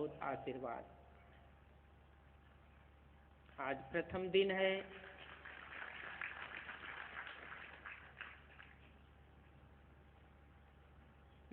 बहुत आशीर्वाद। आज प्रथम दिन है।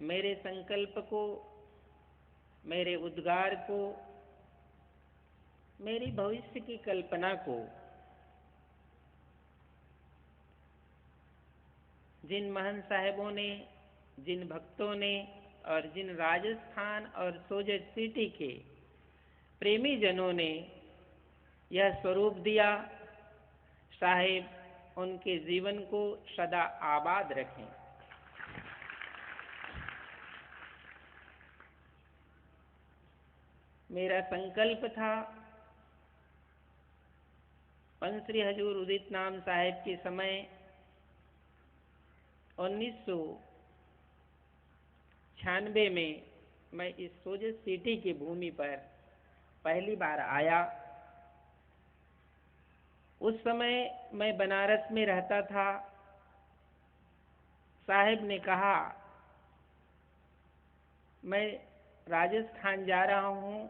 मेरे संकल्प को, मेरे उद्गार को, मेरी भविष्य की कल्पना को जिन महंत साहेबों ने, जिन भक्तों ने और जिन राजस्थान और सोजत सिटी के प्रेमी जनों ने यह स्वरूप दिया, साहेब उनके जीवन को सदा आबाद रखें। मेरा संकल्प था पंच हजूर उदित नाम साहेब के समय 1996 में मैं इस सोजत सिटी की भूमि पर पहली बार आया। उस समय मैं बनारस में रहता था। साहेब ने कहा, मैं राजस्थान जा रहा हूँ,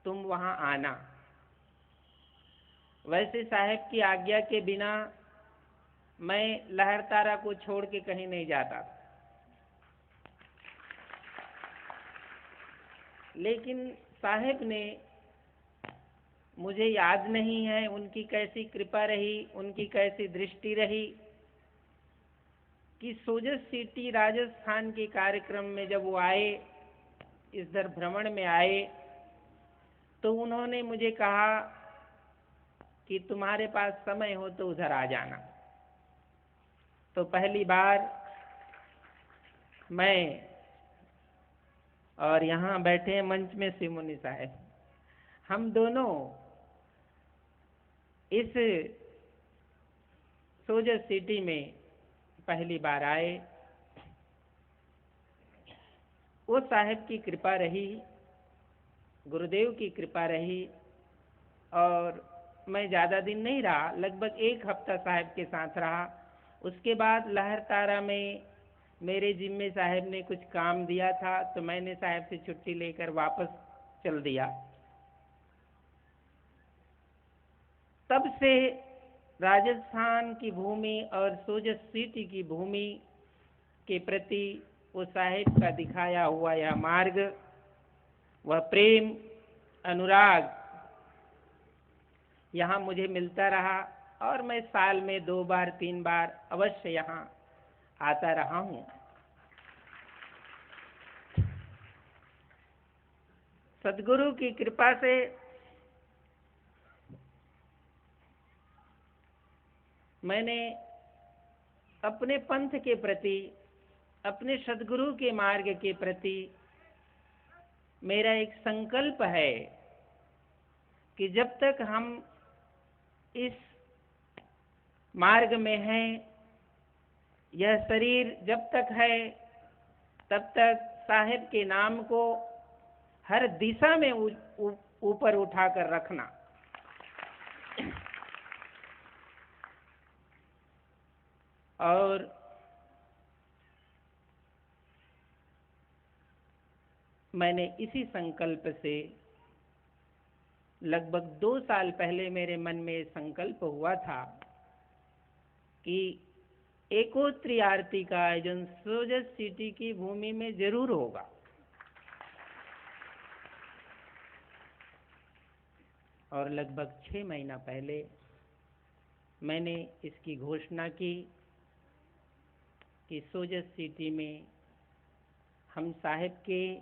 तुम वहाँ आना। वैसे साहेब की आज्ञा के बिना मैं लहरतारा को छोड़ के कहीं नहीं जाता, लेकिन साहेब ने, मुझे याद नहीं है उनकी कैसी कृपा रही, उनकी कैसी दृष्टि रही कि सोजत सिटी राजस्थान के कार्यक्रम में जब वो आए, इधर भ्रमण में आए, तो उन्होंने मुझे कहा कि तुम्हारे पास समय हो तो उधर आ जाना। तो पहली बार मैं और यहाँ बैठे मंच में सिमुनि साहब, हम दोनों इस सोजत सिटी में पहली बार आए। वो साहेब की कृपा रही, गुरुदेव की कृपा रही, और मैं ज़्यादा दिन नहीं रहा, लगभग 1 हफ्ता साहेब के साथ रहा। उसके बाद लहरतारा में मेरे जिम्मे साहेब ने कुछ काम दिया था, तो मैंने साहेब से छुट्टी लेकर वापस चल दिया। तब से राजस्थान की भूमि और सोजत सिटी की भूमि के प्रति वो साहेब का दिखाया हुआ यह मार्ग, वह प्रेम, अनुराग यहाँ मुझे मिलता रहा, और मैं साल में 2 बार 3 बार अवश्य यहाँ आता रहा हूँ। सद्गुरु की कृपा से मैंने अपने पंथ के प्रति, अपने सद्गुरु के मार्ग के प्रति मेरा एक संकल्प है कि जब तक हम इस मार्ग में हैं, यह शरीर जब तक है, तब तक साहेब के नाम को हर दिशा में ऊपर उठाकर रखना। और मैंने इसी संकल्प से लगभग 2 साल पहले मेरे मन में संकल्प हुआ था कि एकोत्री आरती का आयोजन सोजत सिटी की भूमि में जरूर होगा। और लगभग 6 महीना पहले मैंने इसकी घोषणा की कि सोजत सिटी में हम साहेब के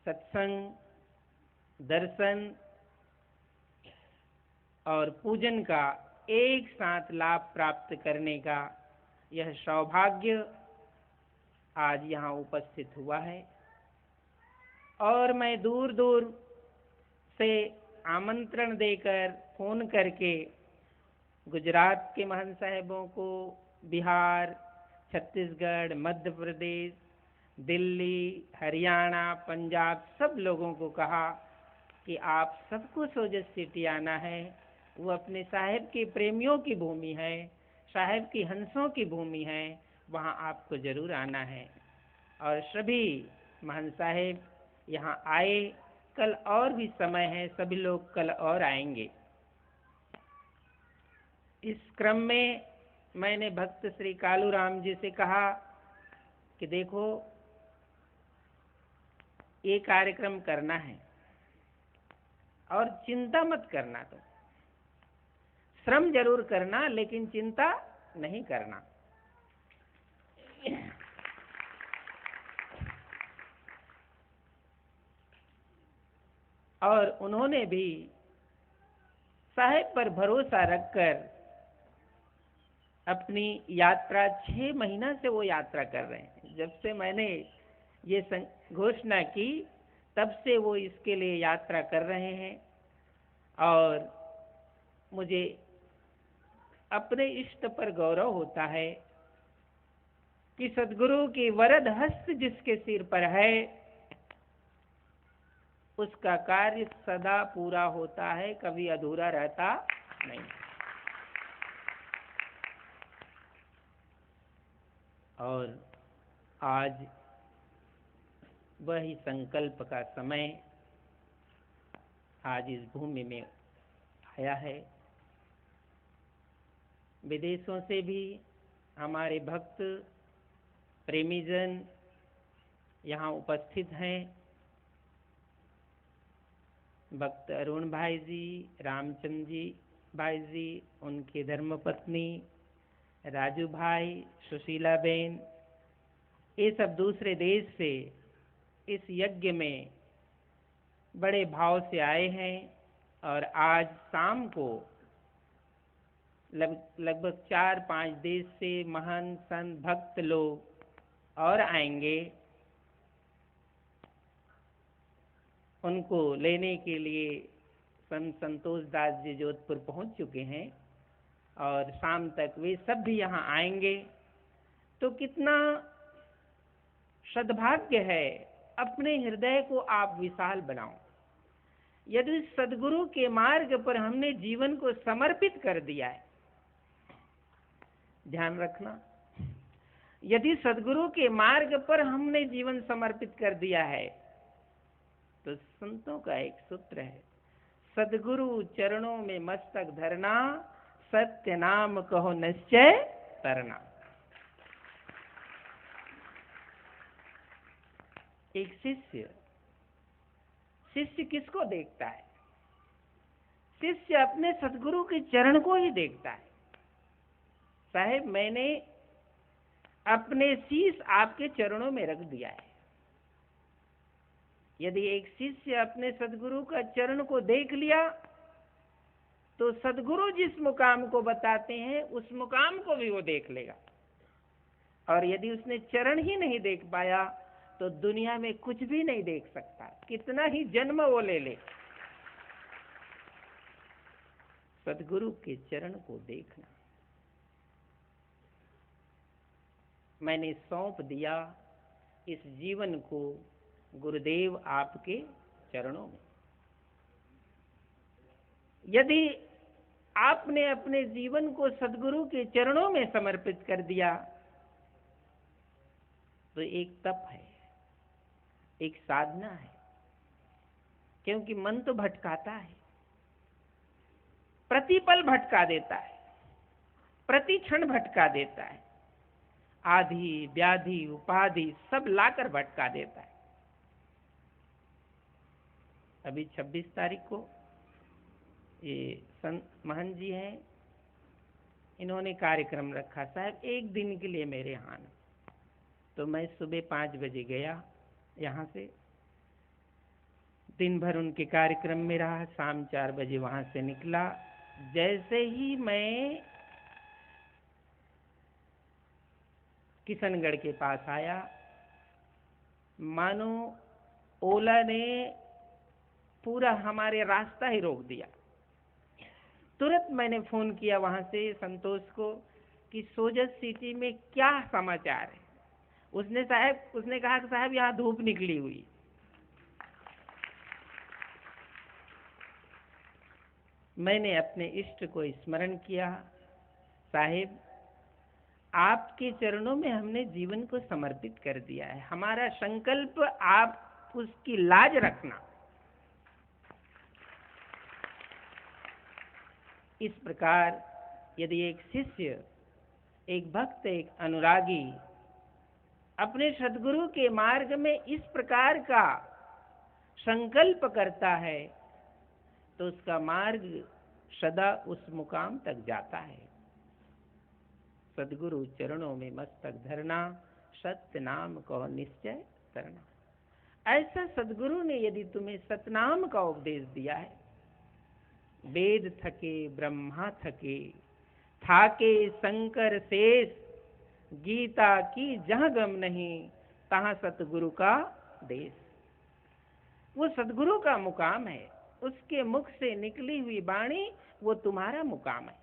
सत्संग, दर्शन और पूजन का एक साथ लाभ प्राप्त करने का यह सौभाग्य आज यहाँ उपस्थित हुआ है। और मैं दूर दूर से आमंत्रण देकर, फोन करके गुजरात के महंत साहेबों को, बिहार, छत्तीसगढ़, मध्य प्रदेश, दिल्ली, हरियाणा, पंजाब, सब लोगों को कहा कि आप सबको सोजत सिटी आना है। वो अपने साहेब के प्रेमियों की भूमि है, साहेब की हंसों की भूमि है, वहाँ आपको जरूर आना है। और सभी महंत साहेब यहाँ आए। कल और भी समय है, सभी लोग कल और आएंगे। इस क्रम में मैंने भक्त श्री कालूराम जी से कहा कि देखो, ये कार्यक्रम करना है और चिंता मत करना, तो श्रम जरूर करना लेकिन चिंता नहीं करना। और उन्होंने भी साहेब पर भरोसा रखकर अपनी यात्रा 6 महीना से वो यात्रा कर रहे हैं। जब से मैंने ये घोषणा की तब से वो इसके लिए यात्रा कर रहे हैं। और मुझे अपने इष्ट पर गौरव होता है कि सद्गुरु की वरद हस्त जिसके सिर पर है उसका कार्य सदा पूरा होता है, कभी अधूरा रहता नहीं। और आज वही संकल्प का समय आज इस भूमि में आया है। विदेशों से भी हमारे भक्त प्रेमीजन यहाँ उपस्थित हैं। भक्त अरुण भाई जी, रामचंद्र जी भाई जी, उनके धर्मपत्नी राजू भाई, सुशीला बेन, ये सब दूसरे देश से इस यज्ञ में बड़े भाव से आए हैं। और आज शाम को लगभग 4-5 देश से महान संत भक्त लोग और आएंगे। उनको लेने के लिए संत संतोष दास जी जोधपुर पहुंच चुके हैं और शाम तक वे सब भी यहाँ आएंगे। तो कितना सद्भाग्य है, अपने हृदय को आप विशाल बनाओ। यदि सद्गुरु के मार्ग पर हमने जीवन को समर्पित कर दिया है, ध्यान रखना, यदि सद्गुरु के मार्ग पर हमने जीवन समर्पित कर दिया है तो संतों का एक सूत्र है, सद्गुरु चरणों में मस्तक धरना, सत्य नाम कहो निश्चय तरना। एक शिष्य किसको देखता है? शिष्य अपने सद्गुरु के चरण को ही देखता है। साहेब, मैंने अपने शीश आपके चरणों में रख दिया है। यदि एक शिष्य अपने सद्गुरु का चरण को देख लिया तो सद्गुरु जिस मुकाम को बताते हैं उस मुकाम को भी वो देख लेगा। और यदि उसने चरण ही नहीं देख पाया तो दुनिया में कुछ भी नहीं देख सकता, कितना ही जन्म वो ले ले। सद्गुरु के चरण को देखना। मैंने सौंप दिया इस जीवन को गुरुदेव आपके चरणों में। यदि आपने अपने जीवन को सद्गुरु के चरणों में समर्पित कर दिया तो एक तप है, एक साधना है। क्योंकि मन तो भटकाता है, प्रतिपल भटका देता है, प्रति क्षण भटका देता है, आधि व्याधि उपाधि सब लाकर भटका देता है। अभी 26 तारीख को ये संत महंत जी हैं, इन्होंने कार्यक्रम रखा, साहब एक दिन के लिए मेरे यहाँ आना। तो मैं सुबह 5 बजे गया यहाँ से, दिन भर उनके कार्यक्रम में रहा, शाम 4 बजे वहाँ से निकला। जैसे ही मैं किशनगढ़ के पास आया, मानो ओला ने पूरा हमारे रास्ता ही रोक दिया। तुरंत मैंने फोन किया वहां से संतोष को कि सोजत सिटी में क्या समाचार है। उसने कहा कि साहब यहाँ धूप निकली हुई। मैंने अपने इष्ट को स्मरण किया, साहिब आपके चरणों में हमने जीवन को समर्पित कर दिया है। हमारा संकल्प आप उसकी लाज रखना। इस प्रकार यदि एक शिष्य, एक भक्त, एक अनुरागी अपने सद्गुरु के मार्ग में इस प्रकार का संकल्प करता है तो उसका मार्ग सदा उस मुकाम तक जाता है। सद्गुरु चरणों में मस्तक धरना, सत्य नाम कहो निश्चय करना। ऐसा सद्गुरु ने यदि तुम्हें सतनाम का उपदेश दिया है, वेद थके ब्रह्मा थके, थाके शंकर शेष, गीता की जहाँ गम नहीं, तहाँ सतगुरु का देश। वो सद्गुरु का मुकाम है, उसके मुख से निकली हुई वाणी वो तुम्हारा मुकाम है,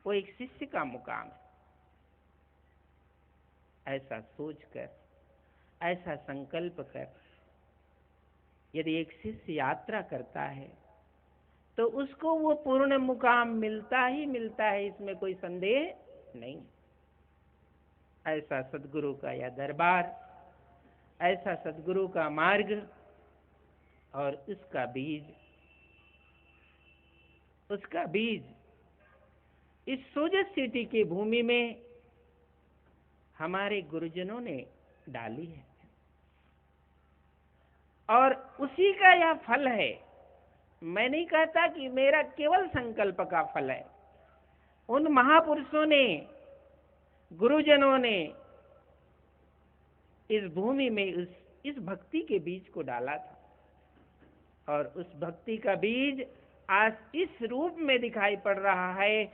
वो एक शिष्य का मुकाम है। ऐसा सोचकर, ऐसा संकल्प कर यदि एक शिष्य यात्रा करता है तो उसको वो पूर्ण मुकाम मिलता ही मिलता है, इसमें कोई संदेह नहीं। ऐसा सद्गुरु का यह दरबार, ऐसा सद्गुरु का मार्ग और उसका बीज इस सोजत सिटी की भूमि में हमारे गुरुजनों ने डाली है और उसी का यह फल है। मैं नहीं कहता कि मेरा केवल संकल्प का फल है। उन महापुरुषों ने, गुरुजनों ने इस भूमि में इस भक्ति के बीज को डाला था और उस भक्ति का बीज आज इस रूप में दिखाई पड़ रहा है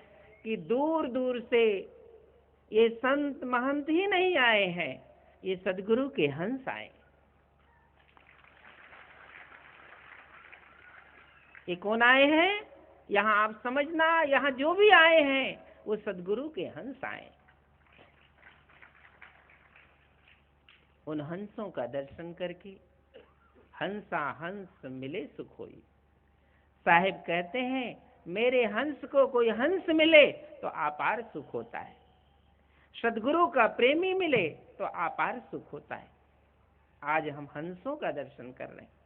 कि दूर दूर से ये संत महंत ही नहीं आए हैं, ये सद्गुरु के हंस आए। ये कौन आए हैं? यहाँ आप समझना, यहाँ जो भी आए हैं वो सद्गुरु के हंस आए। उन हंसों का दर्शन करके हंसा हंस मिले सुख होई। साहिब कहते हैं मेरे हंस को कोई हंस मिले तो अपार सुख होता है, सद्गुरु का प्रेमी मिले तो अपार सुख होता है। आज हम हंसों का दर्शन कर रहे हैं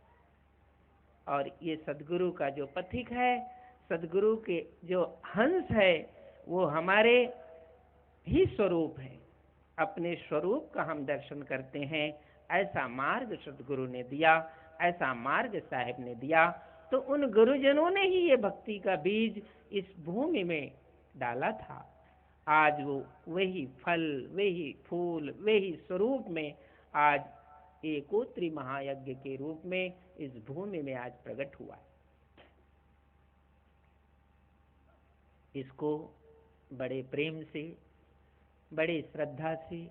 और ये सद्गुरु का जो पथिक है, सद्गुरु के जो हंस है वो हमारे ही स्वरूप है। अपने स्वरूप का हम दर्शन करते हैं। ऐसा मार्ग सद्गुरु ने दिया, ऐसा मार्ग साहिब ने दिया। तो उन गुरुजनों ने ही ये भक्ति का बीज इस भूमि में डाला था। आज वो वही फल, वही फूल, वही स्वरूप में आज एकोत्री महायज्ञ के रूप में इस भूमि में आज प्रकट हुआ है। इसको बड़े प्रेम से, बड़े श्रद्धा से,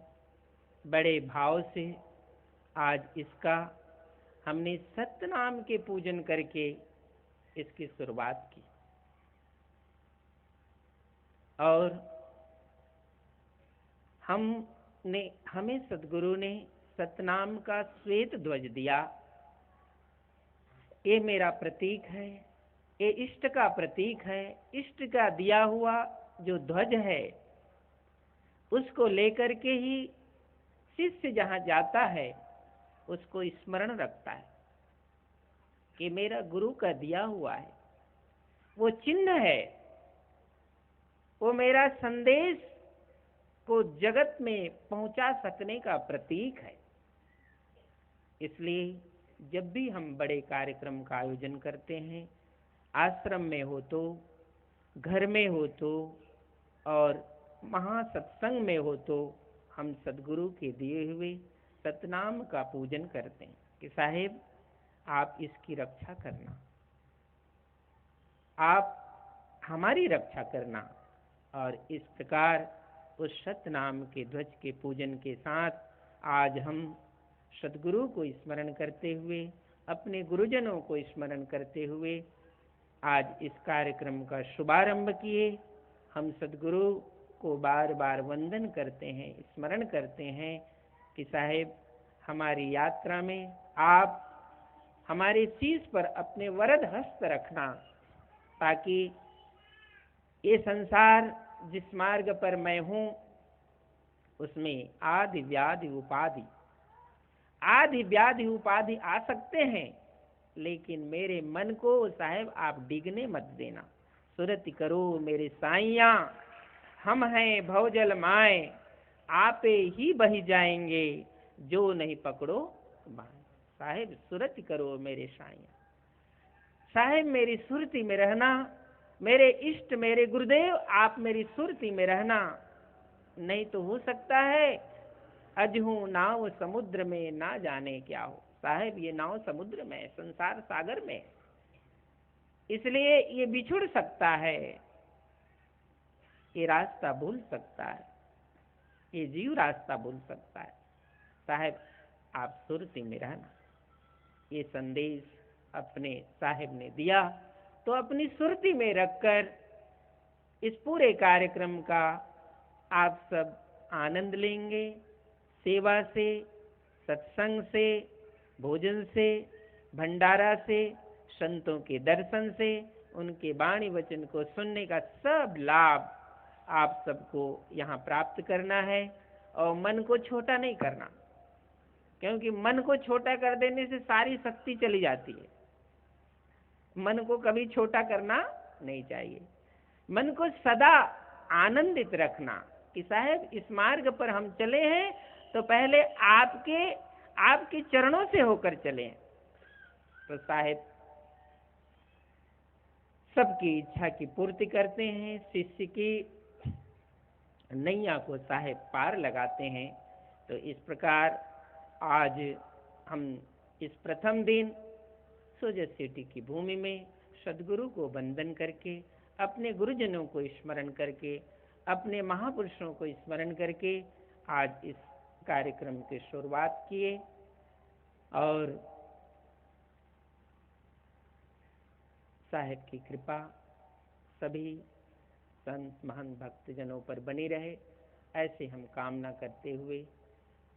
बड़े भाव से आज इसका हमने सतनाम के पूजन करके इसकी शुरुआत की और हमें सद्गुरु ने सतनाम का श्वेत ध्वज दिया। ये मेरा प्रतीक है, ये इष्ट का प्रतीक है। इष्ट का दिया हुआ जो ध्वज है उसको लेकर के ही शिष्य जहाँ जाता है उसको स्मरण रखता है कि मेरा गुरु का दिया हुआ है, वो चिन्ह है, वो मेरा संदेश को जगत में पहुंचा सकने का प्रतीक है। इसलिए जब भी हम बड़े कार्यक्रम का आयोजन करते हैं, आश्रम में हो तो, घर में हो तो और महासत्संग में हो तो, हम सद्गुरु के दिए हुए सतनाम का पूजन करते हैं कि साहिब आप इसकी रक्षा करना, आप हमारी रक्षा करना। और इस प्रकार उस सतनाम के ध्वज के पूजन के साथ आज हम सद्गुरु को स्मरण करते हुए, अपने गुरुजनों को स्मरण करते हुए आज इस कार्यक्रम का शुभारंभ किए। हम सद्गुरु को बार बार वंदन करते हैं, स्मरण करते हैं कि साहिब हमारी यात्रा में आप हमारे शीश पर अपने वरद हस्त रखना, ताकि ये संसार जिस मार्ग पर मैं हूँ उसमें आदि व्याधि उपाधि आदि व्याधि उपाधि आ सकते हैं, लेकिन मेरे मन को साहेब आप डिगने मत देना। सुरति करो मेरे साइया, हम हैं भवजल माए, आपे ही बही जाएंगे, जो नहीं पकड़ो बाएं। साहेब सुरति करो मेरे साइया, साहेब मेरी सुरति में रहना, मेरे इष्ट मेरे गुरुदेव आप मेरी सुरति में रहना। नहीं तो हो सकता है अजहू नाव समुद्र में ना जाने क्या हो। साहेब ये नाव समुद्र में, संसार सागर में, इसलिए ये बिछुड़ सकता है, ये रास्ता भूल सकता है, ये जीव रास्ता भूल सकता है। साहेब आप सुरति में रहना। ये संदेश अपने साहेब ने दिया, तो अपनी सुरति में रखकर इस पूरे कार्यक्रम का आप सब आनंद लेंगे। सेवा से, सत्संग से, भोजन से, भंडारा से, संतों के दर्शन से, उनके वाणी वचन को सुनने का सब लाभ आप सबको यहाँ प्राप्त करना है। और मन को छोटा नहीं करना, क्योंकि मन को छोटा कर देने से सारी शक्ति चली जाती है। मन को कभी छोटा करना नहीं चाहिए। मन को सदा आनंदित रखना कि साहब इस मार्ग पर हम चले हैं तो पहले आपके चरणों से होकर चले। तो साहब सबकी इच्छा की पूर्ति करते हैं, शिष्य की नैया को साहेब पार लगाते हैं। तो इस प्रकार आज हम इस प्रथम दिन सोजत सिटी की भूमि में सदगुरु को वंदन करके, अपने गुरुजनों को स्मरण करके, अपने महापुरुषों को स्मरण करके आज इस कार्यक्रम की शुरुआत किए। और साहेब की कृपा सभी संत महंत भक्तजनों पर बनी रहे, ऐसे हम कामना करते हुए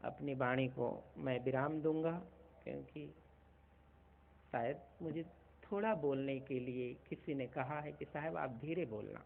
अपनी वाणी को मैं विराम दूंगा, क्योंकि शायद मुझे थोड़ा बोलने के लिए किसी ने कहा है कि साहब आप धीरे बोलना।